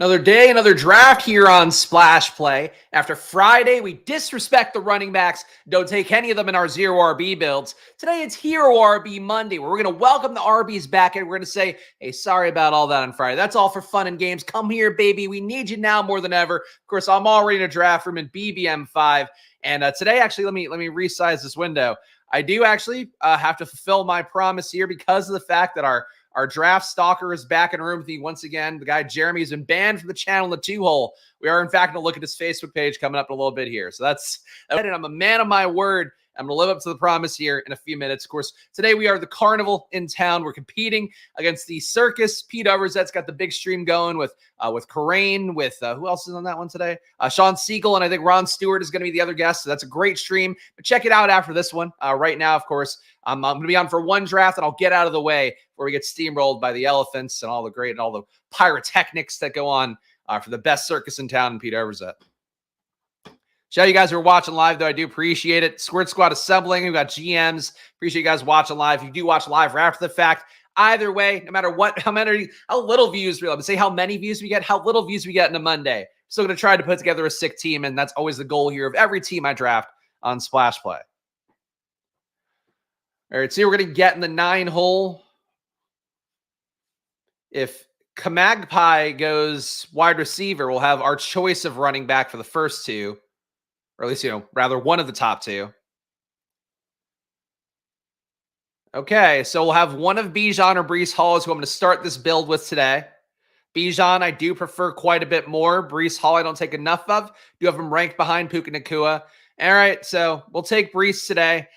Another day, another draft here on Splash Play. After Friday, we disrespect the running backs, don't take any of them in our zero RB builds. Today, it's Hero RB Monday, where we're going to welcome the RBs back and we're going to say, hey, sorry about all that on Friday. That's all for fun and games. Come here, baby. We need you now more than ever. Of course, I'm already in a draft room in BBM 5. And today, actually, let me resize this window. I do actually have to fulfill my promise here because of the fact that our draft stalker is back in the room with me once again. The guy Jeremy has been banned from the channel in the 2-hole. We are, in fact, going to look at his Facebook page coming up in a little bit here. So that's it. And I'm a man of my word. I'm going to live up to the promise here in a few minutes. Of course, today we are the Carnival in town. We're competing against the Circus. Pete Overzet's got the big stream going with Corain, with who else is on that one today? Sean Siegel, and I think Ron Stewart is going to be the other guest. So that's a great stream. But check it out after this one. Right now, of course, I'm going to be on for one draft, and I'll get out of the way before we get steamrolled by the elephants and all the pyrotechnics that go on for the best circus in town, Pete Overzet. Shout out you guys who are watching live, though. I do appreciate it. Squirt Squad assembling. We've got GMs. Appreciate you guys watching live. If you do watch live or after the fact, either way, no matter what, how little views we have, say how many views we get, how little views we get in a Monday. Still going to try to put together a sick team, and that's always the goal here of every team I draft on Splash Play. All right, so we're going to get in the 9-hole. If Kamagpie goes wide receiver, we'll have our choice of running back for the first two. Or at least, rather one of the top two. Okay, so we'll have one of Bijan or Breece Hall is who I'm going to start this build with today. Bijan, I do prefer quite a bit more. Breece Hall, I don't take enough of. Do have him ranked behind Puka Nacua. All right, so we'll take Breece today.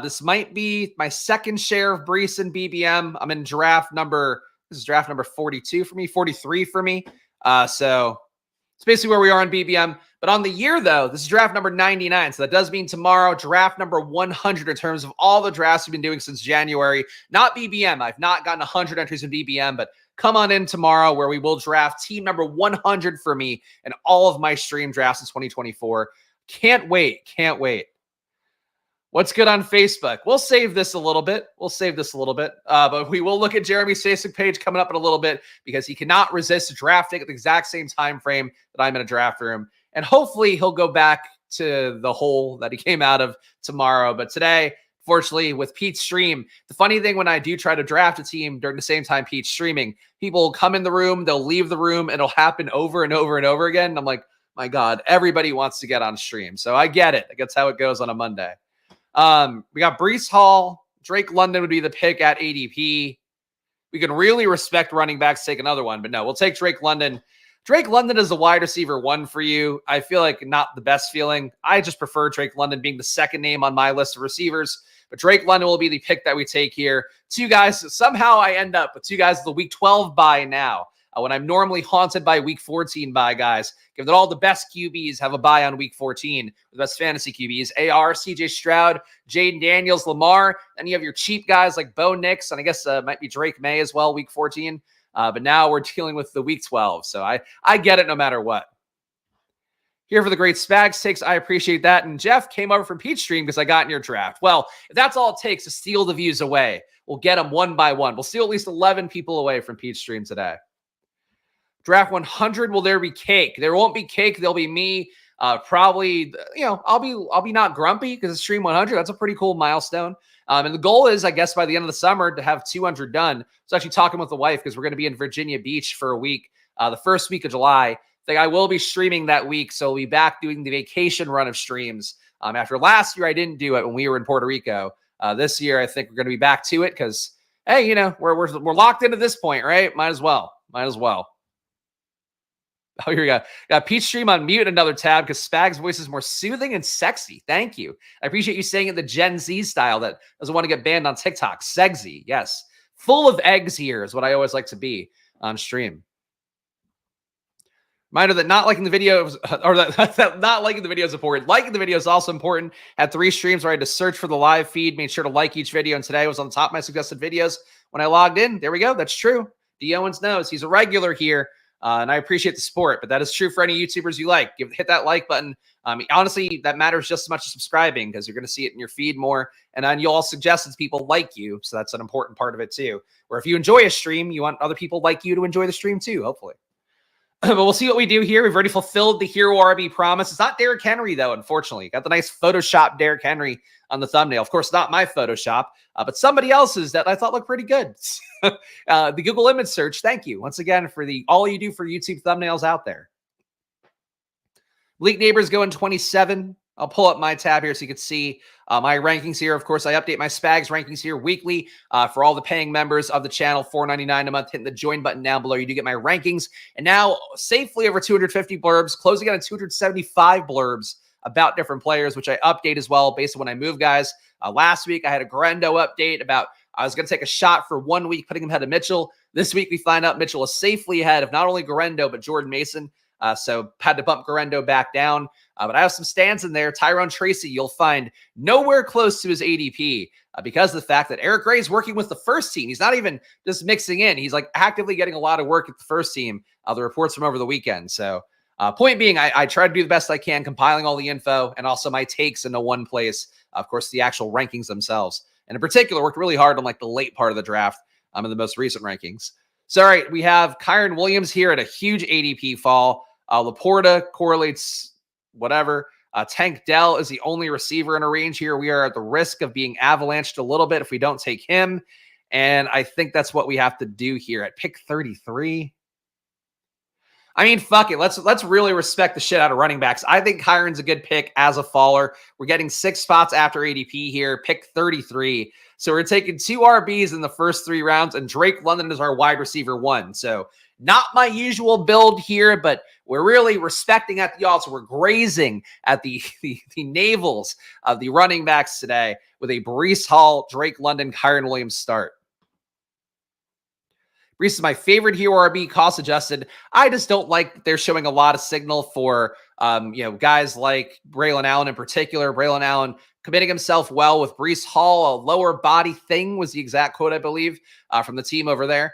This might be my second share of Breece in BBM. I'm in draft number 42 for me, 43 for me. So it's basically where we are on BBM. But on the year, though, this is draft number 99. So that does mean tomorrow, draft number 100 in terms of all the drafts we've been doing since January. Not BBM. I've not gotten 100 entries in BBM, but come on in tomorrow where we will draft team number 100 for me and all of my stream drafts in 2024. Can't wait. Can't wait. What's good on Facebook? We'll save this a little bit. But we will look at Jeremy's Facebook page coming up in a little bit because he cannot resist drafting at the exact same time frame that I'm in a draft room. And hopefully he'll go back to the hole that he came out of tomorrow. But today, fortunately, with Pete's stream, the funny thing when I do try to draft a team during the same time Pete's streaming, people will come in the room, they'll leave the room, and it'll happen over and over and over again. And I'm like, my God, everybody wants to get on stream. So I get it. That's how it goes on a Monday. We got Breece Hall. Drake London would be the pick at ADP. We can really respect running backs, take another one, but no, we'll take Drake London. Drake London is the wide receiver 1 for you. I feel like not the best feeling. I just prefer Drake London being the second name on my list of receivers, but Drake London will be the pick that we take here. Two guys, somehow I end up with two guys the week 12 bye now. When I'm normally haunted by week 14 bye, guys, given that all the best QBs have a bye on week 14, the best fantasy QBs, AR, CJ Stroud, Jaden Daniels, Lamar, and you have your cheap guys like Bo Nix, and I guess might be Drake May as well, week 14. But now we're dealing with the week 12, so I get it no matter what. Here for the great Spags takes, I appreciate that. And Jeff came over from Pete's stream because I got in your draft. Well, if that's all it takes to steal the views away, we'll get them one by one. We'll steal at least 11 people away from Pete's stream today. Draft 100, will there be cake? There won't be cake. There'll be me. Probably, I'll be not grumpy because it's stream 100. That's a pretty cool milestone. And the goal is, I guess, by the end of the summer to have 200 done. I was actually talking with the wife because we're going to be in Virginia Beach for a week, the first week of July. I think I will be streaming that week, so we'll be back doing the vacation run of streams. After last year, I didn't do it when we were in Puerto Rico. This year, I think we're going to be back to it because, hey, we're locked into this point, right? Might as well. Oh, here we go. Got Pete's stream on mute, another tab, because Spags' voice is more soothing and sexy. Thank you. I appreciate you saying it the Gen Z style that doesn't want to get banned on TikTok. Sexy, yes. Full of eggs here is what I always like to be on stream. Reminder that not liking the videos, or that not liking the video is important. Liking the video is also important. Had 3 streams where I had to search for the live feed, made sure to like each video, and today was on the top of my suggested videos. When I logged in, there we go. That's true. D. Owens knows. He's a regular here. And I appreciate the support, but that is true for any YouTubers you like. Hit that like button. Honestly, that matters just as much as subscribing because you're going to see it in your feed more. And then you'll all suggest it to people like you. So that's an important part of it too. Or if you enjoy a stream, you want other people like you to enjoy the stream too, hopefully. But we'll see what we do here. We've already fulfilled the hero RB promise. It's not Derrick Henry, though, unfortunately. Got the nice Photoshop Derrick Henry on the thumbnail. Of course, not my Photoshop, but somebody else's that I thought looked pretty good. The Google image search, thank you once again for all you do for YouTube thumbnails out there. League Neighbors going 27. I'll pull up my tab here so you can see my rankings here. Of course, I update my Spags rankings here weekly for all the paying members of the channel, $4.99 a month. Hitting the join button down below, you do get my rankings. And now safely over 250 blurbs, closing out at 275 blurbs about different players, which I update as well based on when I move guys. Last week, I had a Grendo update about I was going to take a shot for 1 week, putting him ahead of Mitchell. This week, we find out Mitchell is safely ahead of not only Grendo, but Jordan Mason. So had to bump Grendo back down. But I have some stands in there. Tyrone Tracy, you'll find nowhere close to his ADP because of the fact that Eric Gray is working with the first team. He's not even just mixing in. He's like actively getting a lot of work at the first team. The reports from over the weekend. So point being, I try to do the best I can, compiling all the info and also my takes into one place. Of course, the actual rankings themselves. And in particular, worked really hard on like the late part of the draft in the most recent rankings. So, all right, we have Kyron Williams here at a huge ADP fall. Laporta correlates whatever. Tank Dell is the only receiver in a range here. We are at the risk of being avalanched a little bit if we don't take him. And I think that's what we have to do here at pick 33. I mean, fuck it. Let's really respect the shit out of running backs. I think Kyron's a good pick as a faller. We're getting 6 spots after ADP here, pick 33. So we're taking 2 RBs in the first 3 rounds, and Drake London is our wide receiver 1. So not my usual build here, but we're really respecting at the odds. So we're grazing at the navels of the running backs today with a Breece Hall, Drake London, Kyron Williams start. Breece is my favorite hero RB, cost adjusted. I just don't like that they're showing a lot of signal for guys like Braylon Allen in particular. Braylon Allen committing himself well with Breece Hall. A lower body thing was the exact quote, I believe, from the team over there.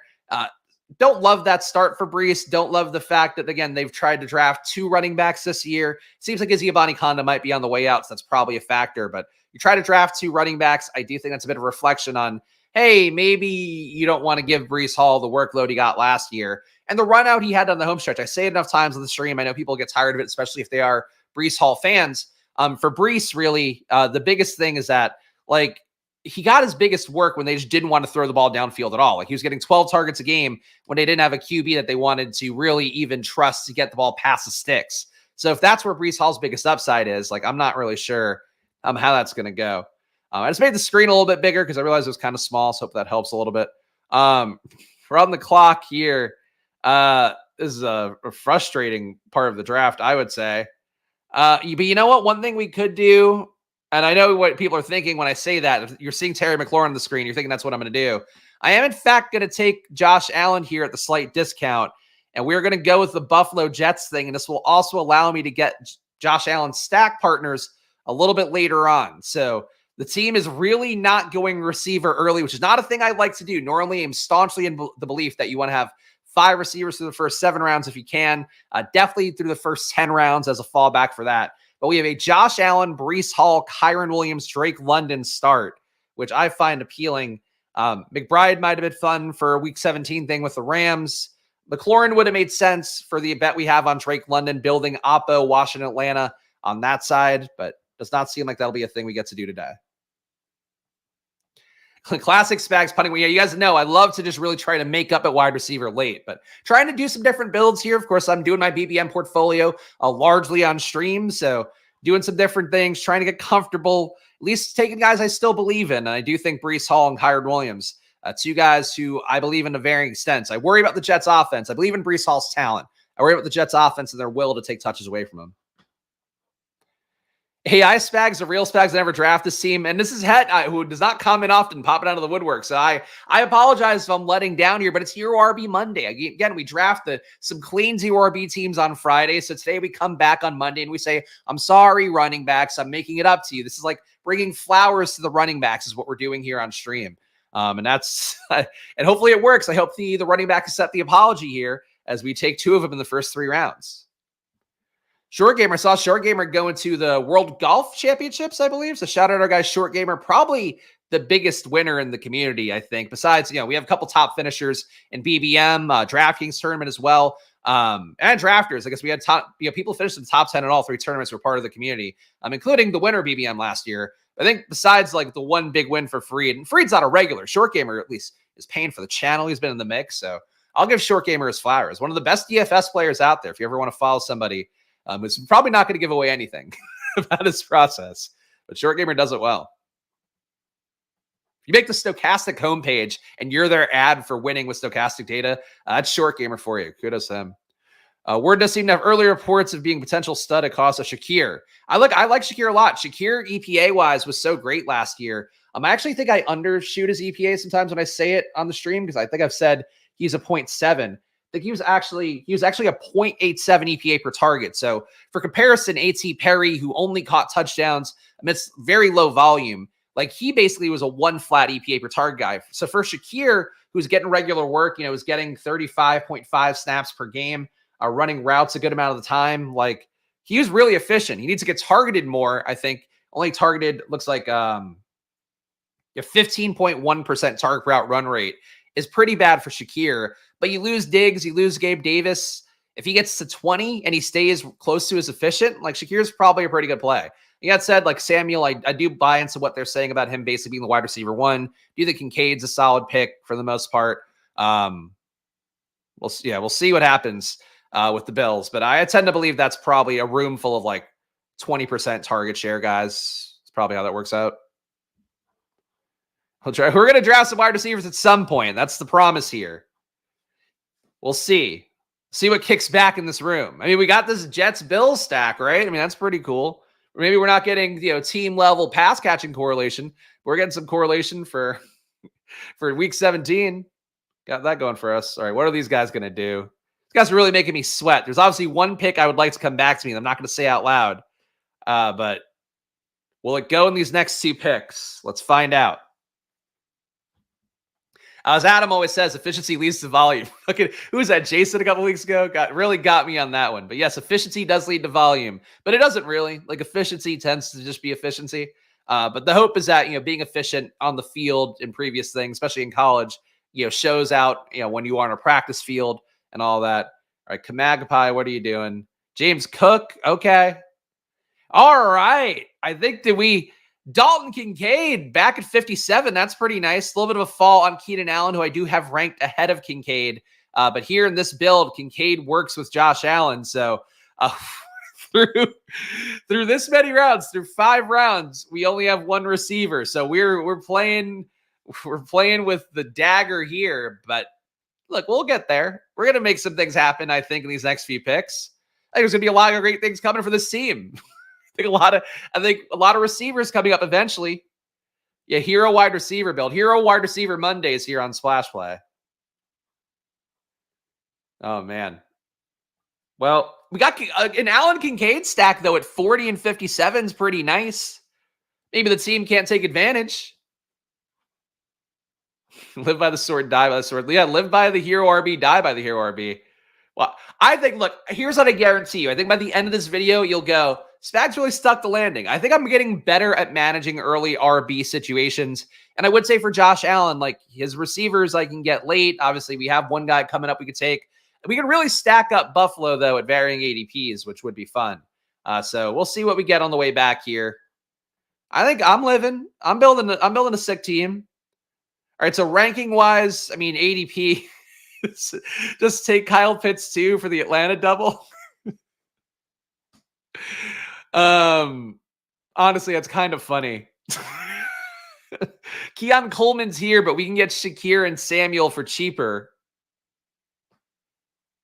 Don't love that start for Breece. Don't love the fact that, again, they've tried to draft 2 running backs this year. Seems like Izzy Abanikanda might be on the way out, so that's probably a factor. But you try to draft 2 running backs, I do think that's a bit of a reflection on, hey, maybe you don't want to give Breece Hall the workload he got last year. And the run out he had on the home stretch, I say it enough times on the stream. I know people get tired of it, especially if they are Breece Hall fans. For Breece, really, the biggest thing is that, like, he got his biggest work when they just didn't want to throw the ball downfield at all. Like, he was getting 12 targets a game when they didn't have a QB that they wanted to really even trust to get the ball past the sticks. So if that's where Breece Hall's biggest upside is, like, I'm not really sure how that's going to go. I just made the screen a little bit bigger because I realized it was kind of small, so hope that helps a little bit. We're on the clock here. This is a frustrating part of the draft, I would say. But you know what? One thing we could do, and I know what people are thinking when I say that. If you're seeing Terry McLaurin on the screen, you're thinking that's what I'm going to do. I am, in fact, going to take Josh Allen here at the slight discount, and we're going to go with the Buffalo Jets thing, and this will also allow me to get Josh Allen's stack partners a little bit later on. So the team is really not going receiver early, which is not a thing I like to do. Normally, I'm staunchly in the belief that you want to have 5 receivers through the first 7 rounds if you can. Definitely through the first 10 rounds as a fallback for that. But we have a Josh Allen, Breece Hall, Kyron Williams, Drake London start, which I find appealing. McBride might have been fun for a Week 17 thing with the Rams. McLaurin would have made sense for the bet we have on Drake London, building Oppo, Washington, Atlanta on that side, but does not seem like that'll be a thing we get to do today. Classic Spags punting. Yeah, you guys know I love to just really try to make up at wide receiver late, but trying to do some different builds here. Of course, I'm doing my BBM portfolio largely on stream, so doing some different things, trying to get comfortable, at least taking guys I still believe in. And I do think Breece Hall and Kyron Williams, 2 guys who I believe in to varying extents. I worry about the Jets offense. I believe in Breece Hall's talent. I worry about the Jets offense and their will to take touches away from him. AI Spags, the real Spags that never draft this team. And this is Het, who does not comment often, popping out of the woodwork. So I apologize if I'm letting down here, but it's Hero RB Monday. Again, we draft some clean Hero RB teams on Friday. So today we come back on Monday and we say, I'm sorry, running backs. I'm making it up to you. This is like bringing flowers to the running backs is what we're doing here on stream. And that's, and hopefully it works. I hope the running back accept the apology here as we take 2 of them in the first 3 rounds. Short Gamer, saw Short Gamer go into the World Golf Championships, I believe. So shout out our guy Short Gamer, probably the biggest winner in the community, I think. Besides, we have a couple top finishers in BBM, DraftKings tournament as well. And drafters. I guess we had people finished in the top 10 in all 3 tournaments were part of the community, including the winner BBM last year. I think besides like the one big win for Freed, and Freed's not a regular short gamer, at least is paying for the channel. He's been in the mix. So I'll give short gamer his flowers. One of the best DFS players out there. If you ever want to follow somebody, who's probably not going to give away anything about his process, but short gamer does it well. You make the stochastic homepage and you're their ad for winning with stochastic data. That's short gamer for you. Kudos to him. Word does seem to have early reports of being potential stud at cost of Shakir. I like Shakir a lot. Shakir EPA wise was so great last year. I actually think I undershoot his EPA sometimes when I say it on the stream because I think I've said he's a 0.7. I think he was actually a 0.87 EPA per target. So for comparison, AT Perry, who only caught touchdowns amidst very low volume, like he basically was a 1 flat EPA per target guy. So for Shakir, who's getting regular work, was getting 35.5 snaps per game, running routes a good amount of the time. Like he was really efficient. He needs to get targeted more. I think only targeted looks like 15.1% target route run rate is pretty bad for Shakir. But you lose Diggs, you lose Gabe Davis. If he gets to 20 and he stays close to his efficient, like Shakir's probably a pretty good play. That said, like Samuel, I do buy into what they're saying about him basically being the wide receiver 1. Do think Kincaid's a solid pick for the most part. We'll see what happens with the Bills, but I tend to believe that's probably a room full of like 20% target share guys. It's probably how that works out. We're going to draft some wide receivers at some point. That's the promise here. We'll see. See what kicks back in this room. I mean, we got this Jets-Bills stack, right? I mean, that's pretty cool. Maybe we're not getting, team level pass catching correlation. We're getting some correlation for week 17. Got that going for us. All right, what are these guys going to do? These guys are really making me sweat. There's obviously one pick I would like to come back to me. I'm not going to say out loud, but will it go in these next 2 picks? Let's find out. As Adam always says, efficiency leads to volume. Look at who was that? Jason a couple weeks ago really got me on that one. But yes, efficiency does lead to volume, but it doesn't really. Like efficiency tends to just be efficiency. But the hope is that being efficient on the field in previous things, especially in college, shows out. When you are on a practice field and all that. All right, Kamagapai, what are you doing? James Cook, okay. All right, I think Dalton Kincaid back at 57. That's pretty nice. A little bit of a fall on Keenan Allen, who I do have ranked ahead of Kincaid. But here in this build, Kincaid works with Josh Allen. So through this many rounds, through 5 rounds, we only have 1 receiver. So we're playing with the dagger here. But look, we'll get there. We're gonna make some things happen, I think, in these next few picks. I think there's gonna be a lot of great things coming for this team. I think a lot of receivers coming up eventually. Yeah, hero wide receiver build. Hero wide receiver Mondays here on Splash Play. Oh, man. Well, we got an Allen Kincaid stack, though, at 40 and 57 is pretty nice. Maybe the team can't take advantage. Live by the sword, die by the sword. Yeah, live by the hero RB, die by the hero RB. Well, I think, look, here's what I guarantee you. I think by the end of this video, you'll go, Spags really stuck the landing. I think I'm getting better at managing early RB situations. And I would say for Josh Allen, like his receivers, I can get late. Obviously, we have one guy coming up we could take. We can really stack up Buffalo, though, at varying ADPs, which would be fun. So we'll see what we get on the way back here. I think I'm building a sick team. All right, so ranking-wise, I mean, ADP, just take Kyle Pitts, too, for the Atlanta double. Honestly, that's kind of funny. Keon Coleman's here, but we can get Shakir and Samuel for cheaper.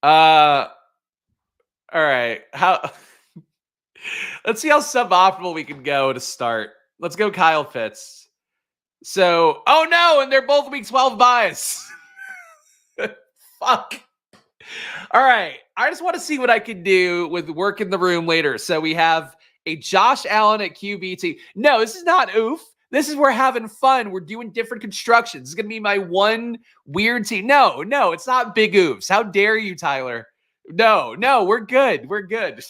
All right. Let's see how suboptimal we can go to start. Let's go Kyle Pitts. So, oh no, and they're both week 12 buys. Fuck. All right. I just want to see what I can do with work in the room later. So we have a Josh Allen at QB. No, this is not oof. This is we're having fun. We're doing different constructions. It's going to be my one weird team. No, it's not big oofs. How dare you, Tyler? No, we're good. We're good.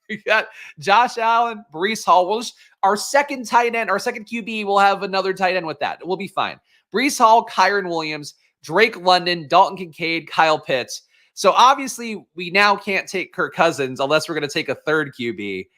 We got Josh Allen, Breece Hall. Our second tight end, our second QB, we'll have another tight end with that. We'll be fine. Breece Hall, Kyron Williams, Drake London, Dalton Kincaid, Kyle Pitts. So obviously, we now can't take Kirk Cousins unless we're going to take a third QB,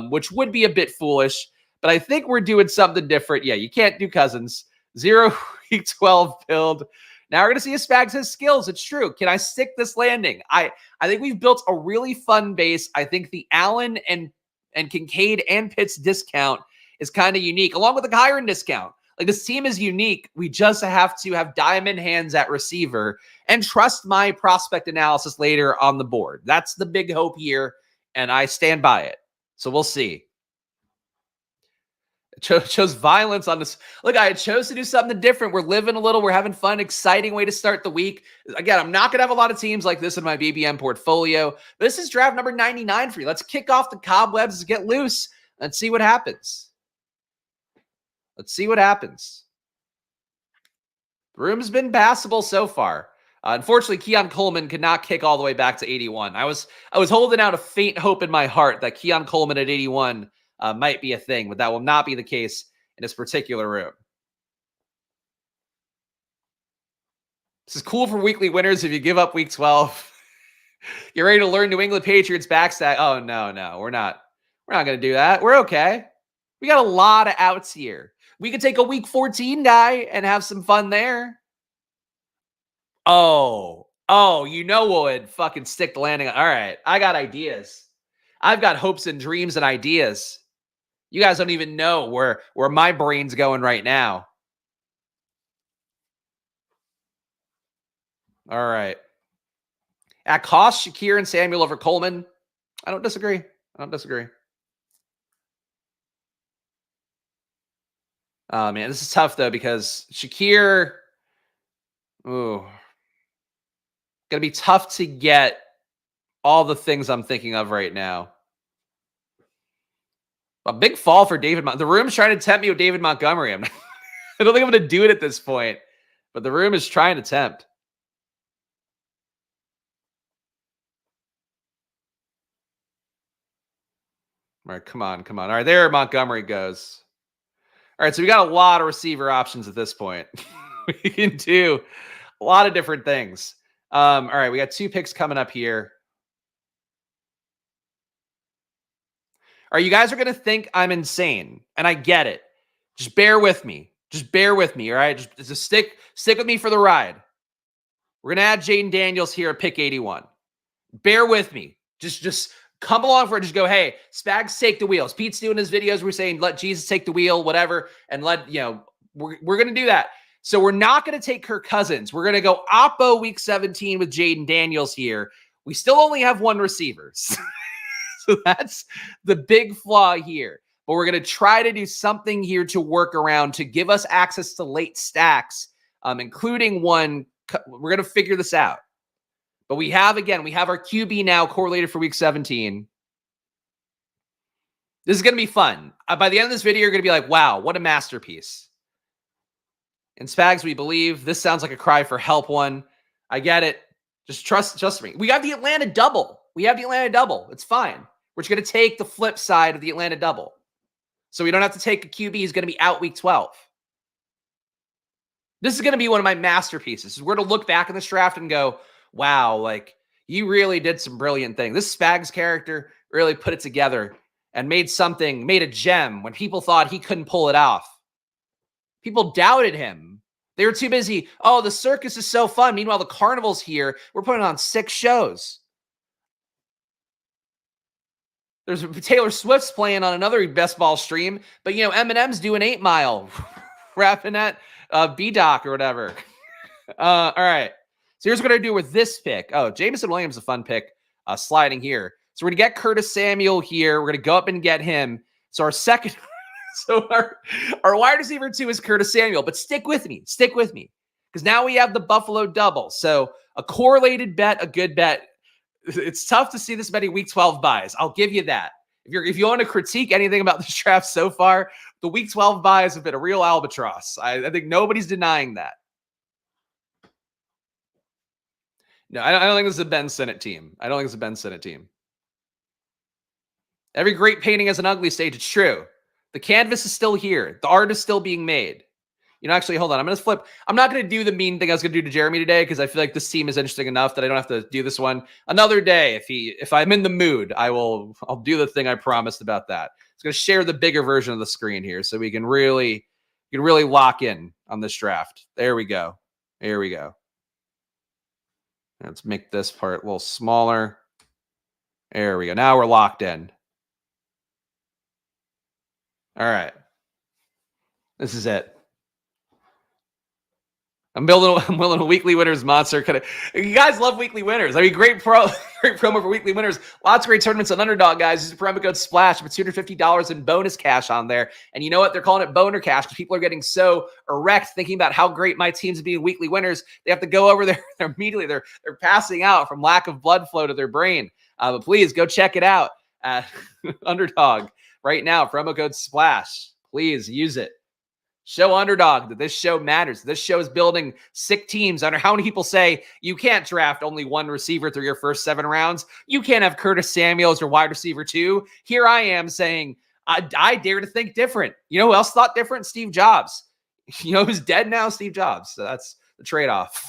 which would be a bit foolish. But I think we're doing something different. Yeah, you can't do Cousins. 0 week 12 build. Now we're going to see if Spags has skills. It's true. Can I stick this landing? I think we've built a really fun base. I think the Allen and Kincaid and Pitts discount is kind of unique, along with the Kyron discount. Like, this team is unique. We just have to have diamond hands at receiver and trust my prospect analysis later on the board. That's the big hope here, and I stand by it. So we'll see. Chose violence on this. Look, I chose to do something different. We're living a little. We're having fun. Exciting way to start the week. Again, I'm not going to have a lot of teams like this in my BBM portfolio. This is draft number 99 for you. Let's kick off the cobwebs, get loose, and see what happens. Let's see what happens. The room's been passable so far. Unfortunately, Keon Coleman could not kick all the way back to 81. I was holding out a faint hope in my heart that Keon Coleman at 81 might be a thing, but that will not be the case in this particular room. This is cool for weekly winners if you give up week 12. You're ready to learn New England Patriots backstab. Oh, no, we're not. We're not going to do that. We're okay. We got a lot of outs here. We could take a week 14 guy and have some fun there. Oh, you know what would fucking stick the landing. All right, I got ideas. I've got hopes and dreams and ideas. You guys don't even know where my brain's going right now. All right. At cost, Shakir and Samuel over Coleman. I don't disagree. Oh, man, this is tough, though, because Shakir, going to be tough to get all the things I'm thinking of right now. A big fall for David. The room's trying to tempt me with David Montgomery. I don't think I'm going to do it at this point, but the room is trying to tempt. All right, come on. All right, there Montgomery goes. All right, so we got a lot of receiver options at this point. We can do a lot of different things. All right, we got 2 picks coming up here. All right, you guys are going to think I'm insane, and I get it. Just bear with me. All right? Just stick with me for the ride. We're going to add Jaden Daniels here at pick 81. Bear with me. Just come along for it. Just go, hey, Spags, take the wheels. Pete's doing his videos. We're saying, let Jesus take the wheel, whatever. And we're going to do that. So we're not going to take Kirk Cousins. We're going to go Oppo week 17 with Jaden Daniels here. We still only have 1 receiver. So that's the big flaw here. But we're going to try to do something here to work around to give us access to late stacks, including one. We're going to figure this out. But we have our QB now correlated for week 17. This is going to be fun. By the end of this video, you're going to be like, wow, what a masterpiece. In Spags, we believe. This sounds like a cry for help one. I get it. Just trust me. We got the Atlanta double. It's fine. We're just going to take the flip side of the Atlanta double. So we don't have to take a QB who's going to be out week 12. This is going to be one of my masterpieces. We're going to look back in this draft and go, wow, like, you really did some brilliant things. This Spags character really put it together and made a gem when people thought he couldn't pull it off. People doubted him. They were too busy. Oh, the circus is so fun. Meanwhile, the carnival's here. We're putting on 6 shows. There's Taylor Swift's playing on another best ball stream, but Eminem's doing 8 Mile, rapping at B-Doc or whatever. All right. So here's what I do with this pick. Oh, Jameson Williams is a fun pick, sliding here. So we're going to get Curtis Samuel here. We're going to go up and get him. So our second, our wide receiver 2 is Curtis Samuel, but stick with me, because now we have the Buffalo double. So a correlated bet, a good bet. It's tough to see this many week 12 buys. I'll give you that. If you want to critique anything about this draft so far, the week 12 buys have been a real albatross. I think nobody's denying that. No, I don't think this is a Ben Sinnott team. Every great painting has an ugly stage. It's true. The canvas is still here. The art is still being made. You know, actually, hold on. I'm going to flip. I'm not going to do the mean thing I was going to do to Jeremy today because I feel like this team is interesting enough that I don't have to do this one another day. If I'm in the mood, I'll do the thing I promised about that. It's going to share the bigger version of the screen here so we can really lock in on this draft. There we go. Here we go. Let's make this part a little smaller. There we go. Now we're locked in. All right. This is it. I'm building a weekly winners monster. You guys love weekly winners. I mean, great promo for weekly winners. Lots of great tournaments on Underdog, guys. Use the promo code SPLASH. It's $250 in bonus cash on there. And you know what? They're calling it boner cash because people are getting so erect thinking about how great my team's being weekly winners. They have to go over there immediately. They're passing out from lack of blood flow to their brain. But please go check it out at Underdog right now. Promo code SPLASH. Please use it. Show Underdog that this show matters. This show is building sick teams. Under how many people say you can't draft only one receiver through your first 7 rounds? You can't have Curtis Samuel as your wide receiver 2. Here I am saying, I dare to think different. You know who else thought different? Steve Jobs. You know who's dead now? Steve Jobs. So that's the trade-off.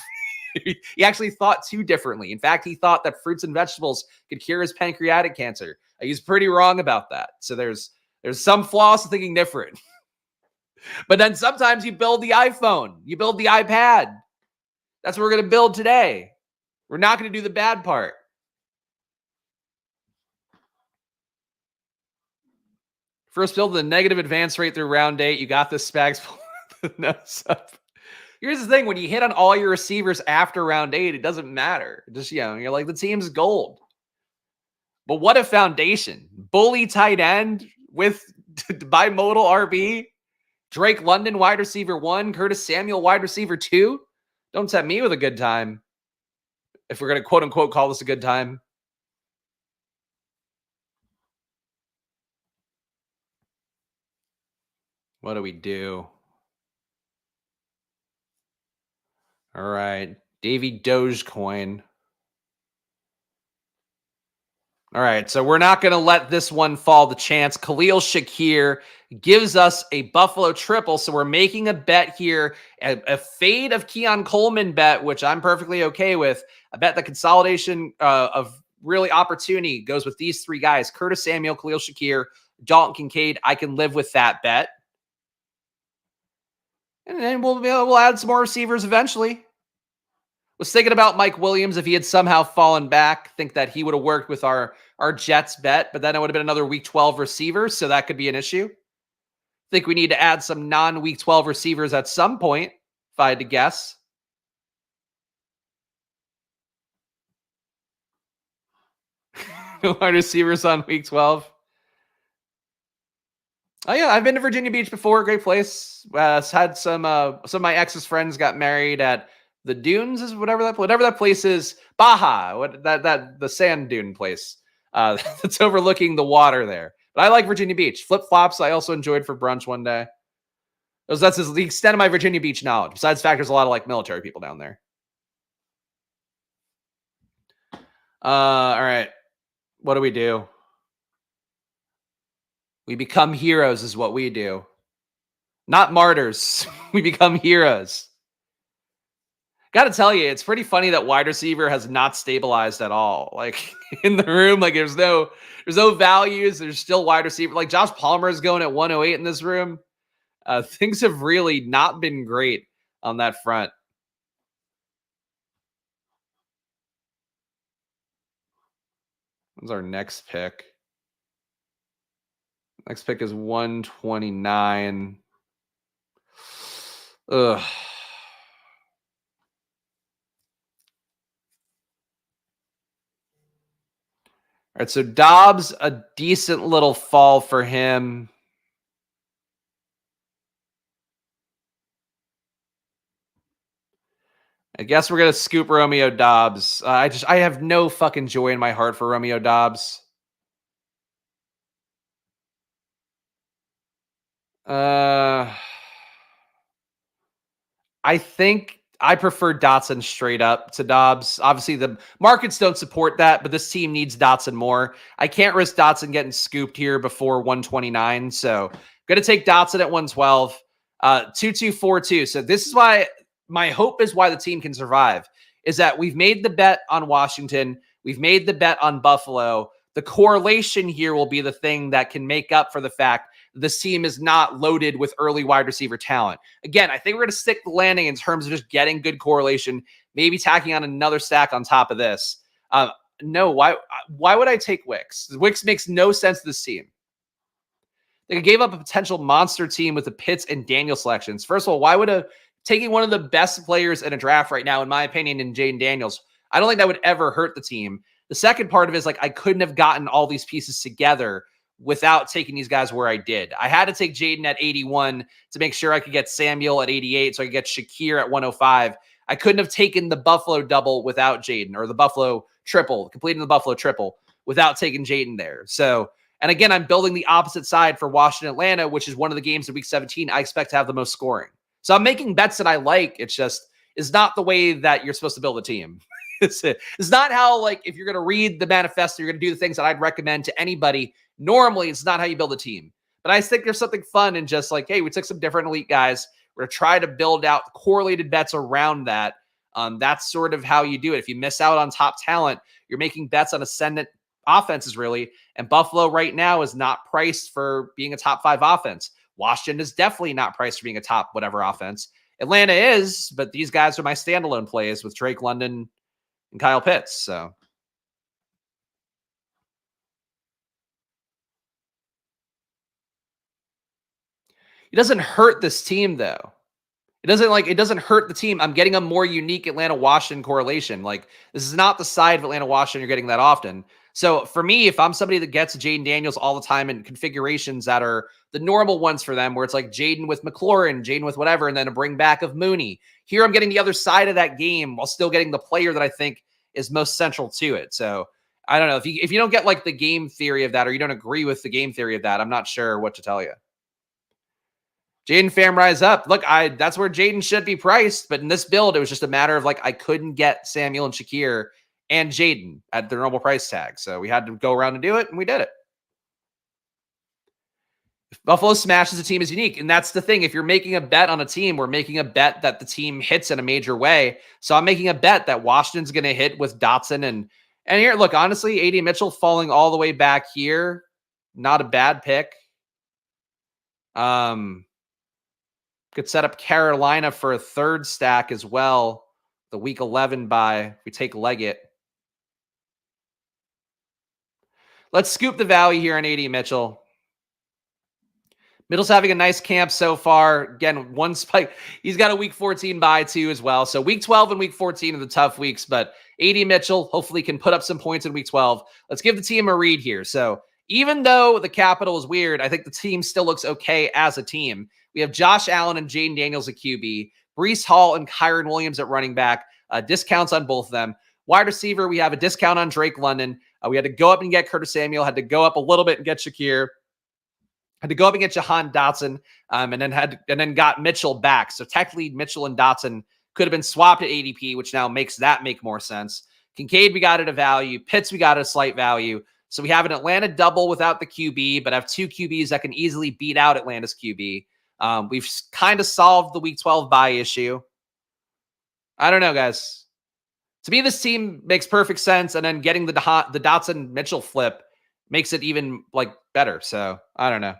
He actually thought too differently. In fact, he thought that fruits and vegetables could cure his pancreatic cancer. He's pretty wrong about that. So there's some flaws to thinking different. But then sometimes you build the iPhone. You build the iPad. That's what we're going to build today. We're not going to do the bad part. First build the negative advance rate through round 8. You got this, Spags. No, here's the thing. When you hit on all your receivers after round 8, it doesn't matter. Just, you're like, the team's gold. But what a foundation. Bully tight end with bimodal RB. Drake London, wide receiver 1. Curtis Samuel, wide receiver 2. Don't set me with a good time. If we're going to quote unquote call this a good time. What do we do? All right. Davey Dogecoin. All right, so we're not going to let this one fall to chance. Khalil Shakir gives us a Buffalo triple, so we're making a bet here, a fade of Keon Coleman bet, which I'm perfectly okay with. I bet the consolidation of really opportunity goes with these 3 guys, Curtis Samuel, Khalil Shakir, Dalton Kincaid. I can live with that bet. And then we'll add some more receivers eventually. Was thinking about Mike Williams if he had somehow fallen back. Think that he would have worked with our Jets bet, but then it would have been another Week 12 receiver, so that could be an issue. Think we need to add some non-Week 12 receivers at some point, if I had to guess. Wide receivers on Week 12. Oh yeah, I've been to Virginia Beach before. Great place. Had some of my ex's friends got married at the Dunes, is whatever that place is. Baja, the sand dune place. That's overlooking the water there. But I like Virginia Beach. Flip-flops I also enjoyed for brunch one day. That's the extent of my Virginia Beach knowledge. Besides the fact there's a lot of military people down there. All right. What do we do? We become heroes is what we do. Not martyrs. We become heroes. Got to tell you, it's pretty funny that wide receiver has not stabilized at all. In the room, there's no values. There's still wide receiver. Josh Palmer is going at 108 in this room. Things have really not been great on that front. What's our next pick? Next pick is 129. Ugh. All right, so Dobbs, a decent little fall for him. I guess we're going to scoop Romeo Dobbs. I have no fucking joy in my heart for Romeo Dobbs. I think I prefer Dotson straight up to Dobbs. Obviously, the markets don't support that, but this team needs Dotson more. I can't risk Dotson getting scooped here before 129, so going to take Dotson at 112. 2242. So this is why my hope is why the team can survive is that we've made the bet on Washington. We've made the bet on Buffalo. The correlation here will be the thing that can make up for the fact that this team is not loaded with early wide receiver talent. Again, I think we're going to stick the landing in terms of just getting good correlation, maybe tacking on another stack on top of this. No, why would I take Wicks? Wicks makes no sense to this team. They gave up a potential monster team with the Pitts and Daniel selections. First of all, why would taking one of the best players in a draft right now, in my opinion, in Jaden Daniels, I don't think that would ever hurt the team. The second part of it is like I couldn't have gotten all these pieces together without taking these guys where I did. I had to take Jaden at 81 to make sure I could get Samuel at 88 so I could get Shakir at 105. I couldn't have taken the Buffalo double without Jaden, or the Buffalo triple, completing the Buffalo triple without taking Jaden there. So, and again, I'm building the opposite side for Washington, Atlanta, which is one of the games in week 17 I expect to have the most scoring. So I'm making bets that I like. It's just, it's not the way that you're supposed to build a team. It's not how, like, if you're going to read the manifesto, you're going to do the things that I'd recommend to anybody. Normally, it's not how you build a team. But I think there's something fun in just like, hey, we took some different elite guys. We're going to try to build out correlated bets around that. That's sort of how you do it. If you miss out on top talent, you're making bets on ascendant offenses, really. And Buffalo right now is not priced for being a top 5 offense. Washington is definitely not priced for being a top whatever offense. Atlanta is, but these guys are my standalone plays with Drake London and Kyle Pitts. So it doesn't hurt this team, though. It doesn't hurt the team. I'm getting a more unique Atlanta-Washington correlation. Like, this is not the side of Atlanta-Washington you're getting that often. So for me, if I'm somebody that gets Jaden Daniels all the time in configurations that are the normal ones for them, where it's like Jaden with McLaurin, Jaden with whatever, and then a bring back of Mooney. Here I'm getting the other side of that game while still getting the player that I think is most central to it. So I don't know. If you don't get like the game theory of that, or you don't agree with the game theory of that, I'm not sure what to tell you. Jaden Pham rise up. Look, that's where Jaden should be priced. But in this build, it was just a matter of like I couldn't get Samuel and Shakir and Jaden at their normal price tag. So we had to go around and do it, and we did it. If Buffalo smashes a team is unique. And that's the thing. If you're making a bet on a team, we're making a bet that the team hits in a major way. So I'm making a bet that Washington's going to hit with Dotson. And here, look, honestly, A.D. Mitchell falling all the way back here, not a bad pick. Could set up Carolina for a third stack as well. The week 11 bye. We take Leggett. Let's scoop the value here on A.D. Mitchell. Mitchell's having a nice camp so far. Again, one spike. He's got a week 14 bye too as well. So week 12 and week 14 are the tough weeks, but A.D. Mitchell hopefully can put up some points in week 12. Let's give the team a read here. So even though the capital is weird, I think the team still looks okay as a team. We have Josh Allen and Jaden Daniels at QB, Breece Hall and Kyron Williams at running back, discounts on both of them. Wide receiver, we have a discount on Drake London. We had to go up and get Curtis Samuel, had to go up a little bit and get Shakir, had to go up and get Jahan Dotson, and then got Mitchell back. So technically, Mitchell and Dotson could have been swapped at ADP, which now makes that make more sense. Kincaid, we got at a value. Pitts, we got at a slight value. So we have an Atlanta double without the QB, but have two QBs that can easily beat out Atlanta's QB. We've kind of solved the week 12 bye issue. I don't know, guys. To me, this team makes perfect sense, and then getting the Dotson Mitchell flip makes it even like better. So I don't know.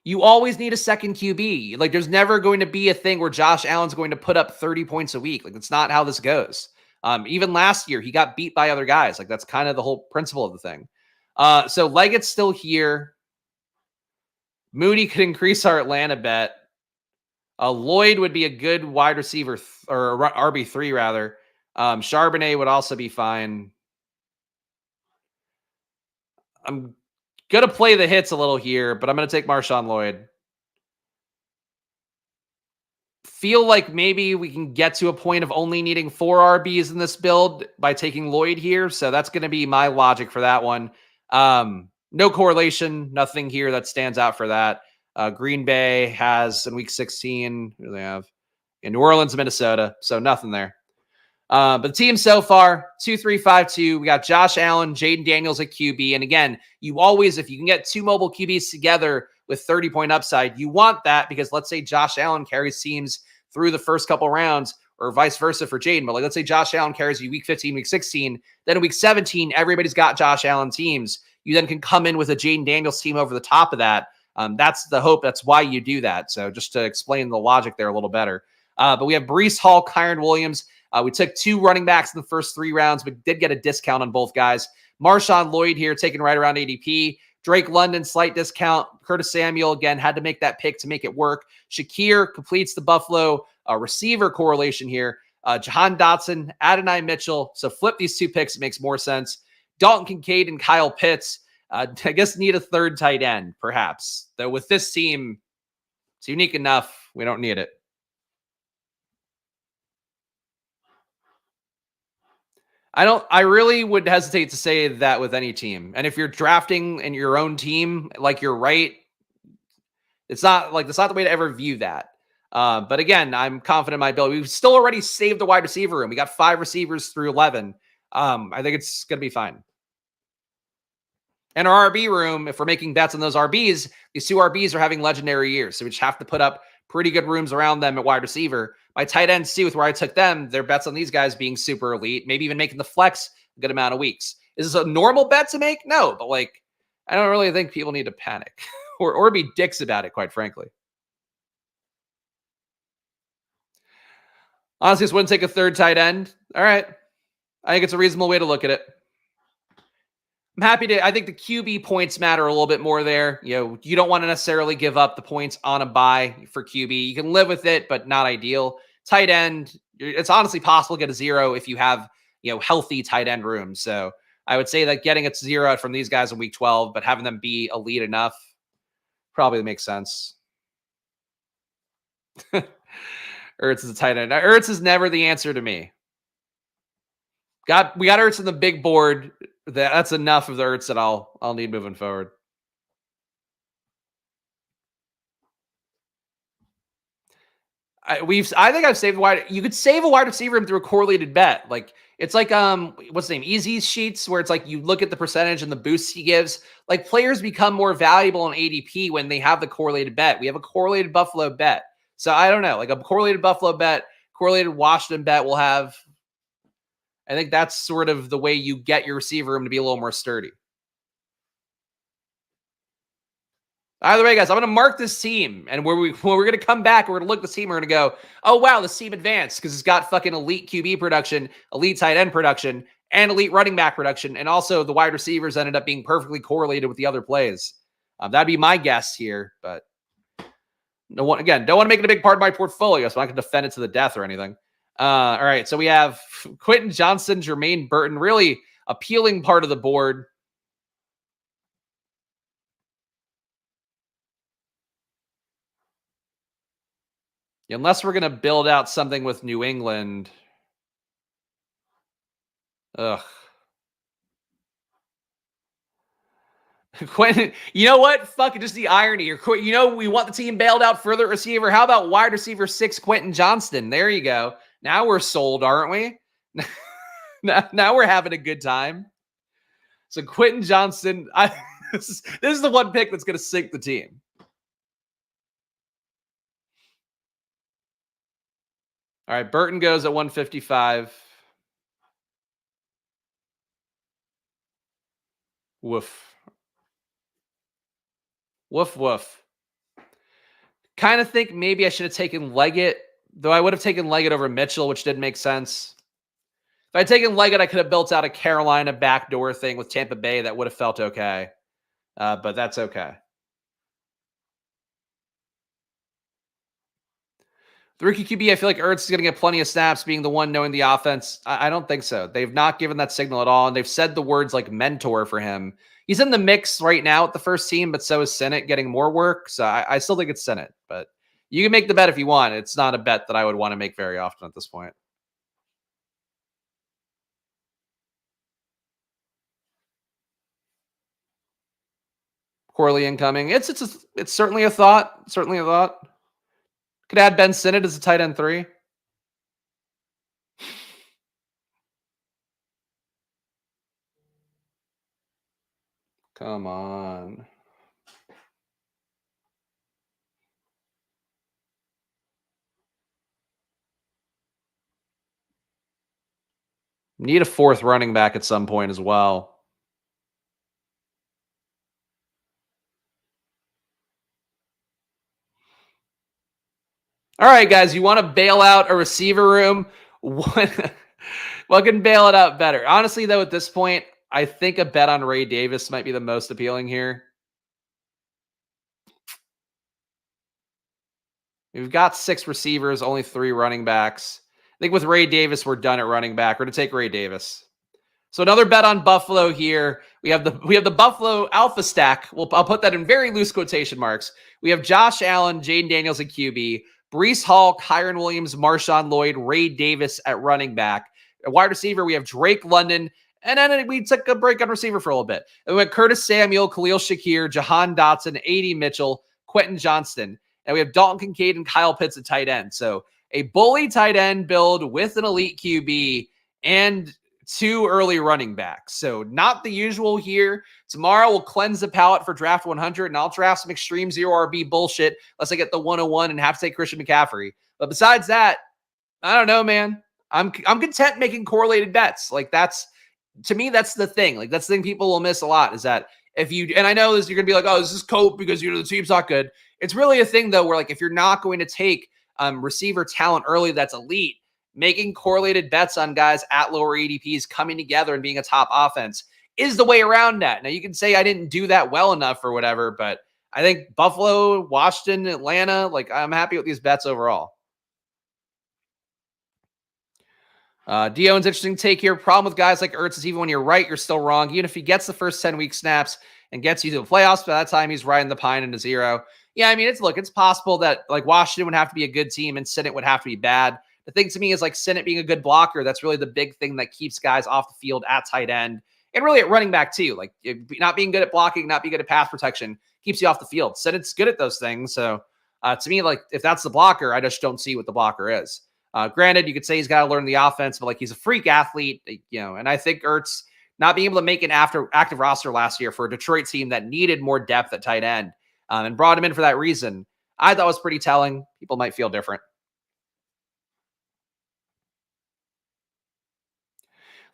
You always need a second QB. Like, there's never going to be a thing where Josh Allen's going to put up 30 points a week. Like, that's not how this goes. Even last year, he got beat by other guys. Like, that's kind of the whole principle of the thing. So Leggett's still here. Mooney could increase our Atlanta bet. Lloyd would be a good wide receiver or RB3 rather. Charbonnet would also be fine. I'm going to play the hits a little here, but I'm going to take Marshawn Lloyd. Feel like maybe we can get to a point of only needing 4 RBs in this build by taking Lloyd here. So that's going to be my logic for that one. No correlation, nothing here that stands out for that. Green Bay has in week 16, who do they have? In New Orleans, Minnesota. So nothing there. But the team so far, 2-3-5-2. We got Josh Allen, Jaden Daniels at QB. And again, you always, if you can get 2 mobile QBs together with 30-point upside. You want that because let's say Josh Allen carries teams through the first couple rounds, or vice versa for Jaden. But like, let's say Josh Allen carries you week 15, week 16, then in week 17, everybody's got Josh Allen teams. You then can come in with a Jaden Daniels team over the top of that. That's the hope. That's why you do that. So just to explain the logic there a little better. But we have Breece Hall, Kyron Williams. We took 2 running backs in the first 3 rounds, but did get a discount on both guys. Marshawn Lloyd here, taken right around ADP. Drake London, slight discount. Curtis Samuel, again, had to make that pick to make it work. Shakir completes the Buffalo receiver correlation here. Jahan Dotson, Adonai Mitchell. So flip these 2 picks. It makes more sense. Dalton Kincaid and Kyle Pitts. I guess need a 3rd tight end, perhaps. Though with this team, it's unique enough. We don't need it. I really would hesitate to say that with any team. And if you're drafting in your own team, like you're right, that's not the way to ever view that. But again, I'm confident in my ability. We've still already saved the wide receiver room. We got 5 receivers through 11. I think it's going to be fine. And our RB room, if we're making bets on those RBs, these 2 RBs are having legendary years. So we just have to put up pretty good rooms around them at wide receiver. My tight ends, too, with where I took them, their bets on these guys being super elite, maybe even making the flex a good amount of weeks. Is this a normal bet to make? No, but like, I don't really think people need to panic or be dicks about it, quite frankly. Honestly, just wouldn't take a 3rd tight end. All right. I think it's a reasonable way to look at it. I'm happy to. I think the QB points matter a little bit more there. You don't want to necessarily give up the points on a buy for QB. You can live with it, but not ideal. Tight end, it's honestly possible to get a 0 if you have healthy tight end room. So I would say that getting a 0 from these guys in week 12, but having them be elite enough probably makes sense. Ertz is a tight end. Ertz is never the answer to me. We got Ertz on the big board. That's enough of the Ertz that I'll need moving forward. I think I've saved wide. You could save a wide receiver through a correlated bet. Like it's like what's the name? Easy Sheets, where it's like you look at the percentage and the boosts he gives. Like players become more valuable in ADP when they have the correlated bet. We have a correlated Buffalo bet. So I don't know, like a correlated Buffalo bet, correlated Washington bet will have. I think that's sort of the way you get your receiver room to be a little more sturdy. Either way, guys, I'm going to mark this team, and when we're going to come back, we're going to look at this team, we're going to go, oh, wow, this team advanced because it's got fucking elite QB production, elite tight end production, and elite running back production, and also the wide receivers ended up being perfectly correlated with the other plays. That'd be my guess here, but don't want to make it a big part of my portfolio, so I'm not going to defend it to the death or anything. All right, so we have Quentin Johnson, Jermaine Burton, really appealing part of the board. Unless we're going to build out something with New England. Ugh. Quentin, you know what? Fuck it, just the irony. We want the team bailed out further at receiver. How about wide receiver 6, Quentin Johnston? There you go. Now we're sold, aren't we? now we're having a good time. So Quentin Johnston, this is the one pick that's going to sink the team. All right, Burton goes at 155. Woof. Woof, woof. Kind of think maybe I should have taken Leggett, though I would have taken Leggett over Mitchell, which didn't make sense. If I'd taken Leggett, I could have built out a Carolina backdoor thing with Tampa Bay that would have felt okay. But that's okay. The rookie QB, I feel like Ertz is going to get plenty of snaps being the one knowing the offense. I don't think so. They've not given that signal at all, and they've said the words like mentor for him. He's in the mix right now with the first team, but so is Sennett getting more work. So I still think it's Sennett, but you can make the bet if you want. It's not a bet that I would want to make very often at this point. Corley incoming. It's certainly a thought. Certainly a thought. Could add Ben Sinnott as a tight end 3. Come on. Need a fourth running back at some point as well. All right, guys, you want to bail out a receiver room? What can bail it out better? Honestly, though, at this point, I think a bet on Ray Davis might be the most appealing here. We've got 6 receivers, only 3 running backs. I think with Ray Davis, we're done at running back. We're going to take Ray Davis. So another bet on Buffalo here. We have the Buffalo Alpha Stack. I'll put that in very loose quotation marks. We have Josh Allen, Jaden Daniels at QB, Brees Hall, Kyron Williams, Marshawn Lloyd, Ray Davis at running back. At wide receiver, we have Drake London, and then we took a break on receiver for a little bit. And we went Curtis Samuel, Khalil Shakir, Jahan Dotson, A.D. Mitchell, Quentin Johnston. And we have Dalton Kincaid and Kyle Pitts at tight end. So a bully tight end build with an elite QB and 2 early running backs. So not the usual here. Tomorrow we'll cleanse the palate for draft 100, and I'll draft some extreme 0 RB bullshit unless I get the 101 and have to take Christian McCaffrey. But besides that, I don't know, man. I'm content making correlated bets. Like to me, that's the thing. Like that's the thing people will miss a lot is that if you, and I know this, you're going to be like, oh, this is cope because, the team's not good. It's really a thing though, where like, if you're not going to take receiver talent early, that's elite, making correlated bets on guys at lower ADPs coming together and being a top offense is the way around that. Now you can say I didn't do that well enough or whatever, but I think Buffalo, Washington, Atlanta, like I'm happy with these bets overall. Dion's interesting take here. Problem with guys like Ertz is even when you're right, you're still wrong. Even if he gets the first 10-week snaps and gets you to the playoffs, by that time he's riding the pine into 0. Yeah, I mean, it's possible that like Washington would have to be a good team and Sinnott would have to be bad. The thing to me is like Sinnott being a good blocker. That's really the big thing that keeps guys off the field at tight end and really at running back too. Like not being good at blocking, not being good at pass protection keeps you off the field. Sinnott's good at those things. So to me, like if that's the blocker, I just don't see what the blocker is. Granted, you could say he's got to learn the offense, but like he's a freak athlete, and I think Ertz not being able to make an active roster last year for a Detroit team that needed more depth at tight end and brought him in for that reason, I thought was pretty telling. People might feel different.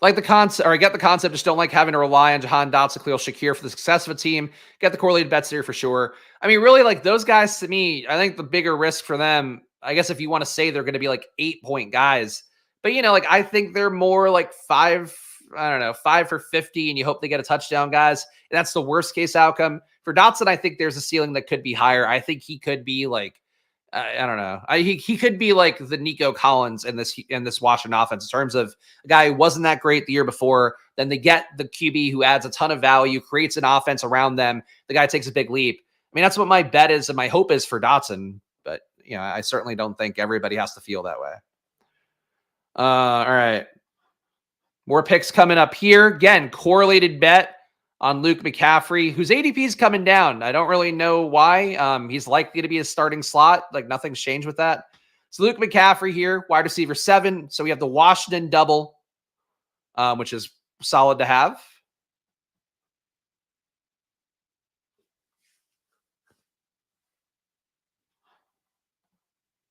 Like the concept, or I get the concept, just don't like having to rely on Jahan Dotson, Khalil Shakir for the success of a team. Get the correlated bets here for sure. I mean, really, like those guys to me, I think the bigger risk for them, I guess if you want to say they're going to be like 8-point guys, but like I think they're more like 5 for 50, and you hope they get a touchdown, guys. And that's the worst case outcome. For Dotson, I think there's a ceiling that could be higher. I think he could be like, I don't know. He could be like the Nico Collins in this Washington offense in terms of a guy who wasn't that great the year before. Then they get the QB who adds a ton of value, creates an offense around them. The guy takes a big leap. I mean, that's what my bet is and my hope is for Dotson. But I certainly don't think everybody has to feel that way. All right. More picks coming up here. Again, correlated bet on Luke McCaffrey, whose ADP is coming down. I don't really know why. He's likely to be a starting slot. Like nothing's changed with that. So Luke McCaffrey here, wide receiver 7. So we have the Washington double, which is solid to have.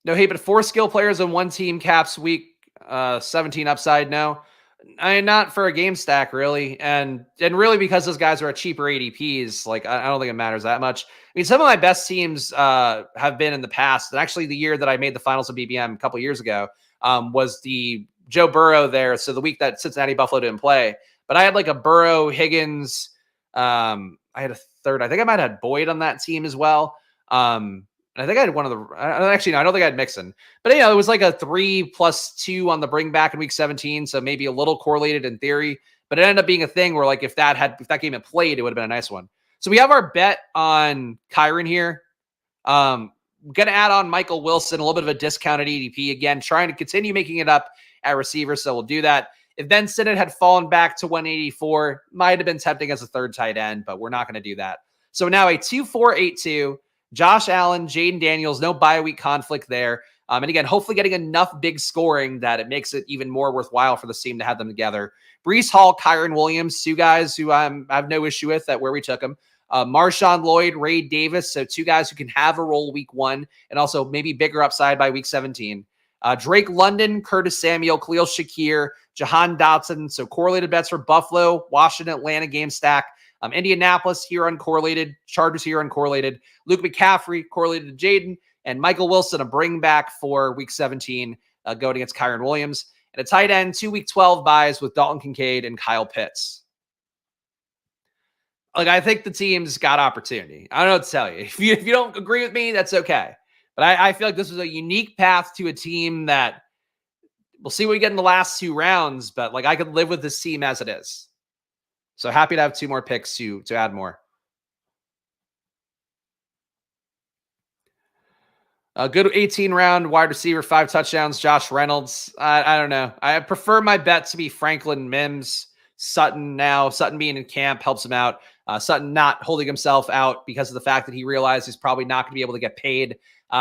No, hey, but 4 skill players on one team caps week 17 upside. No. Not for a game stack, really. And really because those guys are at cheaper ADPs, like I don't think it matters that much. I mean, some of my best teams have been in the past. And actually the year that I made the finals of BBM a couple years ago was the Joe Burrow there. So the week that Cincinnati Buffalo didn't play. But I had like a Burrow, Higgins. I had a third. I think I might have had Boyd on that team as well. I think I had one of the, actually, no, I don't think I had Mixon, but it was like a 3+2 on the bring back in week 17. So maybe a little correlated in theory, but it ended up being a thing where like, if that game had played, it would have been a nice one. So we have our bet on Kyron here. Going to add on Michael Wilson, a little bit of a discounted ADP again, trying to continue making it up at receiver. So we'll do that. If Ben Sinnott had fallen back to 184, might have been tempting as a third tight end, but we're not going to do that. So now a 2-4-8-2. Josh Allen, Jaden Daniels, no bye week conflict there. And again, hopefully getting enough big scoring that it makes it even more worthwhile for the team to have them together. Brees Hall, Kyron Williams, 2 guys who I have no issue with at where we took them. Marshawn Lloyd, Ray Davis, so 2 guys who can have a role week 1 and also maybe bigger upside by week 17. Drake London, Curtis Samuel, Khalil Shakir, Jahan Dotson. So correlated bets for Buffalo, Washington, Atlanta game stack. Indianapolis here uncorrelated. Chargers here uncorrelated. Luke McCaffrey correlated to Jaden. And Michael Wilson, a bring back for week 17 going against Kyron Williams. And a tight end, 2 week 12 buys with Dalton Kincaid and Kyle Pitts. Like, I think the team's got opportunity. I don't know what to tell you. If you don't agree with me, that's okay. But I feel like this was a unique path to a team that we'll see what we get in the last 2 rounds. But like, I could live with this team as it is. So happy to have 2 more picks to add more. A good 18 round wide receiver, 5 touchdowns. Josh Reynolds. I don't know. I prefer my bet to be Franklin Mims. Sutton now. Sutton being in camp helps him out. Sutton not holding himself out because of the fact that he realized he's probably not going to be able to get paid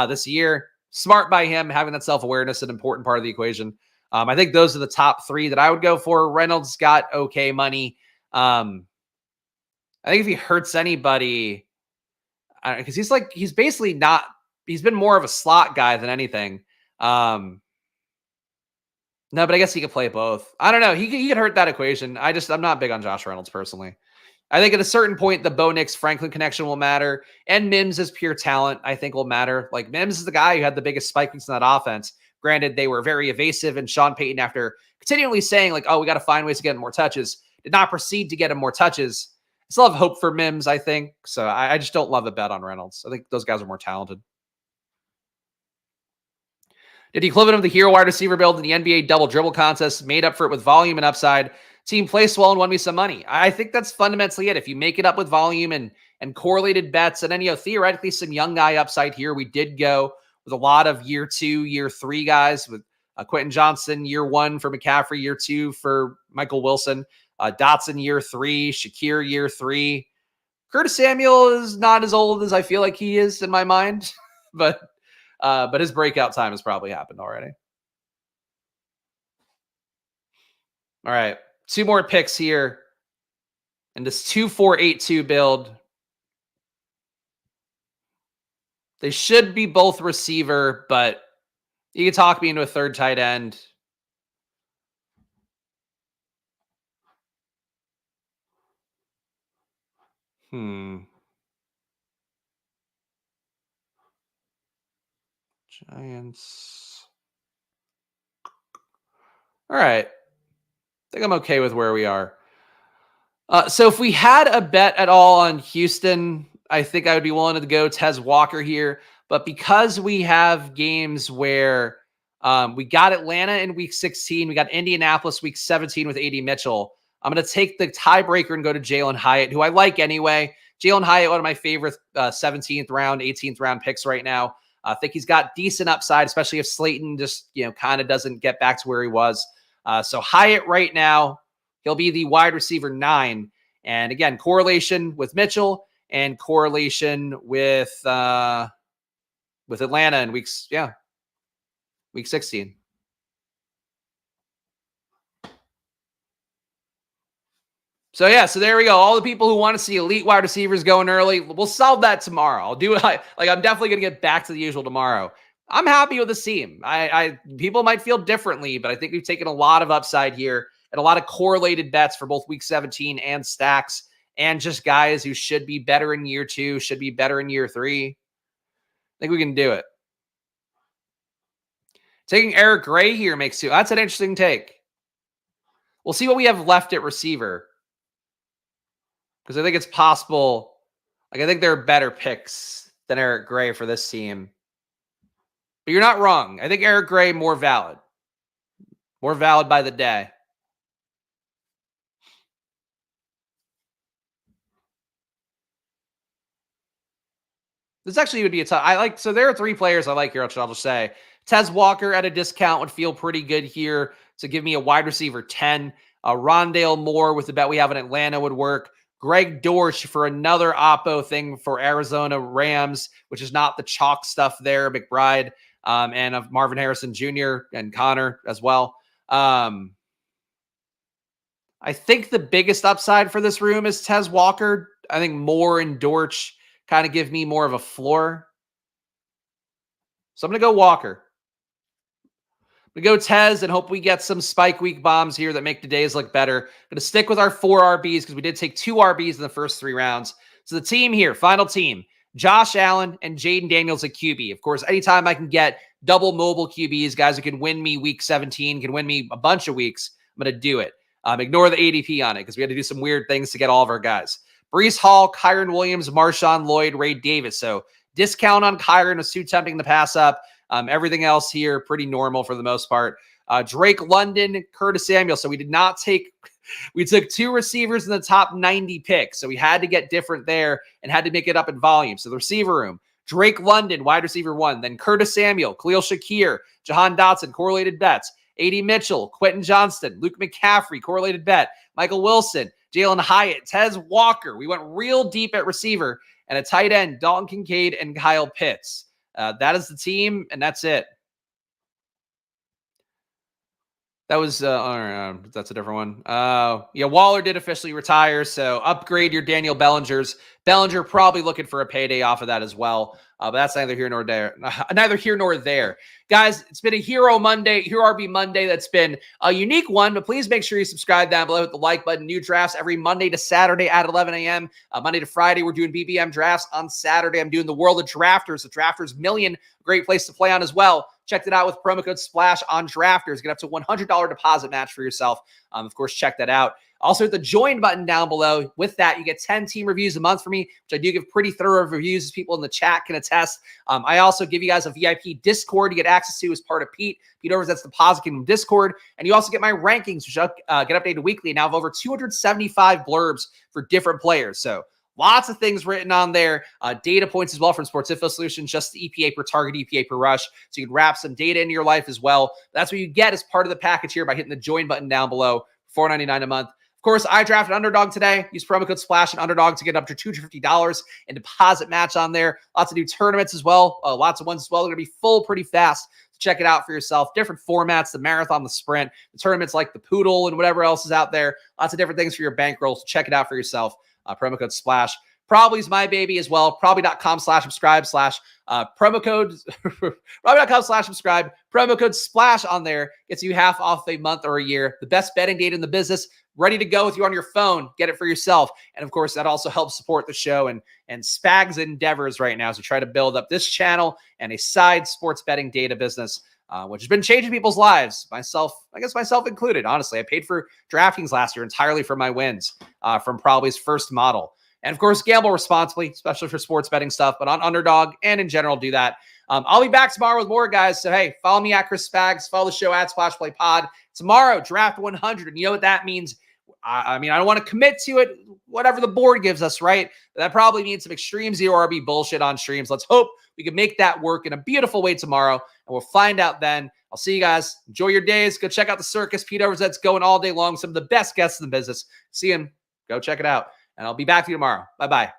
this year. Smart by him, having that self-awareness, an important part of the equation. I think those are the top 3 that I would go for. Reynolds got okay money. I think if he hurts anybody, because he's basically not, he's been more of a slot guy than anything. No, but I guess he could play both. I don't know. He could hurt that equation. I'm not big on Josh Reynolds personally. I think at a certain point, the Bo Nix Franklin connection will matter. And Mims as pure talent, I think, will matter. Like, Mims is the guy who had the biggest spike in that offense. Granted, they were very evasive, and Sean Payton, after continually saying, like, oh, we got to find ways to get him more touches, did not proceed to get him more touches. I still have hope for Mims, I think. So I just don't love a bet on Reynolds. I think those guys are more talented. Did the equivalent of the hero wide receiver build in the NBA double dribble contest made up for it with volume and upside? Team plays well and won me some money. I think that's fundamentally it. If you make it up with volume and correlated bets, and then, theoretically some young guy upside here. We did go with a lot of year 2, year 3 guys with Quentin Johnson, year 1 for McCaffrey, year 2 for Michael Wilson, Dotson, year 3, Shakir, year 3. Curtis Samuel is not as old as I feel like he is in my mind, but his breakout time has probably happened already. All right. 2 more picks here in this 2-4-8-2 build. They should be both receiver, but you can talk me into a 3rd tight end. Giants. All right. I think I'm okay with where we are. So if we had a bet at all on Houston, I think I would be willing to go Tez Walker here. But because we have games where we got Atlanta in week 16, we got Indianapolis week 17 with AD Mitchell, I'm going to take the tiebreaker and go to Jalen Hyatt, who I like anyway. Jalen Hyatt, one of my favorite 17th round, 18th round picks right now. I think he's got decent upside, especially if Slayton just, kind of doesn't get back to where he was. So Hyatt right now, he'll be the wide receiver 9. And again, correlation with Mitchell and correlation with Atlanta in week 16. So there we go. All the people who want to see elite wide receivers going early, we'll solve that tomorrow. I'll do it. I'm definitely going to get back to the usual tomorrow. I'm happy with this team. People might feel differently, but I think we've taken a lot of upside here and a lot of correlated bets for both week 17 and stacks, and just guys who should be better in year 2, should be better in year 3. I think we can do it. Taking Eric Gray here makes you. That's an interesting take. We'll see what we have left at receiver, because I think it's possible. I think there are better picks than Eric Gray for this team. But you're not wrong. I think Eric Gray more valid. More valid by the day. This actually would be a tough. So there are 3 players I like here, I'll just say. Tez Walker at a discount would feel pretty good here to give me a wide receiver 10. Rondale Moore with the bet we have in Atlanta would work. Greg Dortch for another oppo thing for Arizona Rams, which is not the chalk stuff there. McBride and of Marvin Harrison Jr. and Connor as well. I think the biggest upside for this room is Tez Walker. I think Moore and Dortch kind of give me more of a floor. So I'm going to go Walker. We go Tez and hope we get some spike week bombs here that make the days look better. Going to stick with our 4 RBs because we did take 2 RBs in the first 3 rounds. So the team here, final team, Josh Allen and Jaden Daniels at QB. Of course, anytime I can get double mobile QBs, guys who can win me week 17, can win me a bunch of weeks, I'm going to do it. Ignore the ADP on it because we had to do some weird things to get all of our guys. Breece Hall, Kyron Williams, Marshawn Lloyd, Ray Davis. So discount on Kyron was too tempting to pass up. Everything else here, pretty normal for the most part. Drake London, Curtis Samuel. So we did not take, we took 2 receivers in the top 90 picks. So we had to get different there and had to make it up in volume. So the receiver room, Drake London, wide receiver 1, then Curtis Samuel, Khalil Shakir, Jahan Dotson, correlated bets, A.D. Mitchell, Quentin Johnston, Luke McCaffrey, correlated bet, Michael Wilson, Jalen Hyatt, Tez Walker. We went real deep at receiver, and a tight end, Dalton Kincaid and Kyle Pitts. That is the team, and that's it. That was, that's a different one. Yeah, Waller did officially retire, so upgrade your Daniel Bellingers. Bellinger probably looking for a payday off of that as well, but that's neither here nor there. Neither here nor there. Guys, it's been a Hero Monday, Hero RB Monday that's been a unique one, but please make sure you subscribe down below, hit the like button. New drafts every Monday to Saturday at 11 a.m. Monday to Friday, we're doing BBM drafts. On Saturday, I'm doing the World of Drafters, the Drafters Million, great place to play on as well. Check it out with promo code SPLASH on Drafters. Get up to $100 deposit match for yourself. Of course, check that out. Also, hit the join button down below. With that, you get 10 team reviews a month for me, which I do give pretty thorough reviews as people in the chat can attest. I also give you guys a VIP Discord you get access to as part of Pete Overs, that's the Deposit Kingdom Discord. And you also get my rankings, which get updated weekly. Now I have over 275 blurbs for different players. So lots of things written on there. Data points as well from Sports Info Solutions, just the EPA per target, EPA per rush. So you can wrap some data into your life as well. That's what you get as part of the package here by hitting the join button down below, $4.99 a month. Of course, I drafted Underdog today. Use promo code SPLASH and Underdog to get up to $250 in deposit match on there. Lots of new tournaments as well. Lots of ones as well. They're going to be full pretty fast. So check it out for yourself. Different formats, the marathon, the sprint, the tournaments like the Poodle and whatever else is out there. Lots of different things for your bankroll. So check it out for yourself. Promo code SPLASH. Probably is my baby as well. Probably.com/subscribe/ promo code probably.com/subscribe. Promo code SPLASH on there gets you half off a month or a year. The best betting data in the business, ready to go with you on your phone. Get it for yourself. And of course, that also helps support the show and Spags endeavors right now as we try to build up this channel and a side sports betting data business, which has been changing people's lives. Myself included. Honestly, I paid for DraftKings last year entirely for my wins from Probably's first model. And of course, gamble responsibly, especially for sports betting stuff, but on Underdog and in general, do that. I'll be back tomorrow with more, guys. So, hey, follow me at Chris Spags. Follow the show at Splash Play Pod. Tomorrow, Draft 100. And you know what that means? I don't want to commit to it, whatever the board gives us, right? That probably means some extreme zero RB bullshit on streams. Let's hope we can make that work in a beautiful way tomorrow, and we'll find out then. I'll see you guys. Enjoy your days. Go check out the circus. Pete Overs, that's going all day long. Some of the best guests in the business. See him. Go check it out. And I'll be back to you tomorrow. Bye-bye.